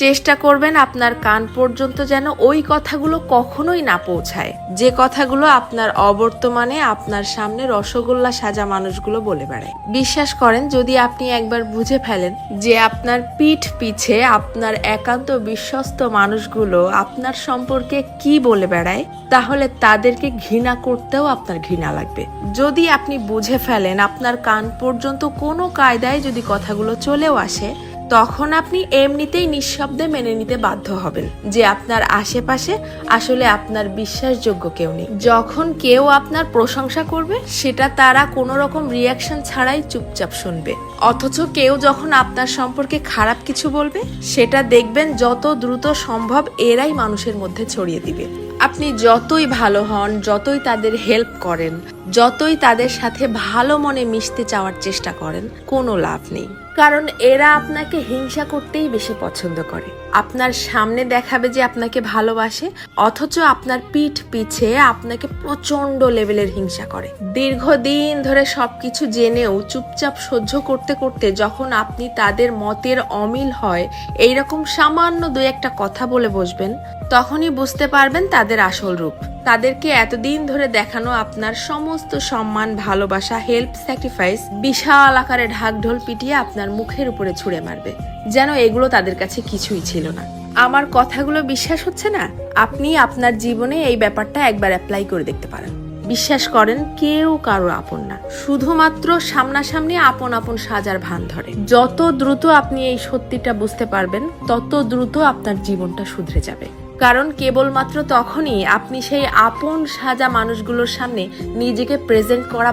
চেষ্টা করবেন আপনার কান পর্যন্ত যেন ওই কথাগুলো কখনোই না পৌঁছায়, যে কথাগুলো আপনার অবর্তমানে আপনার সামনে রসগোল্লা সাজা মানুষগুলো বলে বেড়ায়। বিশ্বাস করেন, যদি আপনি একবার বুঝে ফেলেন যে আপনার পিঠ পিছে আপনার একান্ত বিশ্বস্ত মানুষগুলো আপনার সম্পর্কে কি বলে বেড়ায়, তাহলে তাদেরকে ঘৃণা করতেও আপনার ঘৃণা লাগবে। যদি আপনি বুঝে ফেলেন আপনার কান পর্যন্ত কোনো কায়দায় যদি কথাগুলো চলেও আসে, তখন আপনি এমনিতেই নিঃশব্দে মেনে নিতে বাধ্য হবেন যে আপনার আশেপাশে আসলে আপনার বিশ্বাসযোগ্য কেউ নেই। যখন কেউ আপনার প্রশংসা করবে, সেটা তারা কোনো রকম রিয়াকশন ছাড়াই চুপচাপ শুনবে। অথচ কেউ যখন আপনার সম্পর্কে খারাপ কিছু বলবে, সেটা দেখবেন যত দ্রুত সম্ভব এরাই মানুষের মধ্যে ছড়িয়ে দিবে। আপনি যতই ভালো হন, যতই তাদের হেল্প করেন, যতই তাদের সাথে ভালো মনে মিশতে চাওয়ার চেষ্টা করেন, কোনো লাভ নেই। কারণ এরা আপনাকে হিংসা করতেই বেশি পছন্দ করে। আপনার সামনে দেখাবে যে আপনাকে ভালোবাসে, অথচ আপনার পিঠ পিছে আপনাকে প্রচন্ড লেভেলের হিংসা করে। দীর্ঘদিন ধরে সবকিছু জেনেও চুপচাপ সহ্য করতে করতে যখন আপনি তাদের মতের অমিল হয় এইরকম সামান্য দুই একটা কথা বলে বসবেন, তখনই বুঝতে পারবেন তাদের আসল রূপ। তাদেরকে এতদিন ধরে দেখানো আপনার সমস্ত সম্মান, ভালোবাসা, হেল্প, স্যাক্রিফাইস বিশাল আকারে ঢাকঢোল পিটিয়ে আপনার মুখের উপরে ছুঁড়ে মারবে, যেন এগুলো তাদের কাছে কিছুই ছিল না। আমার কথাগুলো বিশ্বাস হচ্ছে না? আপনি আপনার জীবনে এই ব্যাপারটা একবার অ্যাপ্লাই করে দেখতে পারেন। বিশ্বাস করেন, কেউ কারো আপন না, শুধুমাত্র সামনাসামনি আপন আপন সাজার ভান ধরে। যত দ্রুত আপনি এই সত্যিটা বুঝতে পারবেন, তত দ্রুত আপনার জীবনটা শুধরে যাবে। কারণ কেবলমাত্র তখনই আপনি সেই আপন সাজা মানুষগুলোর সামনে নিজেকে প্রেজেন্ট করা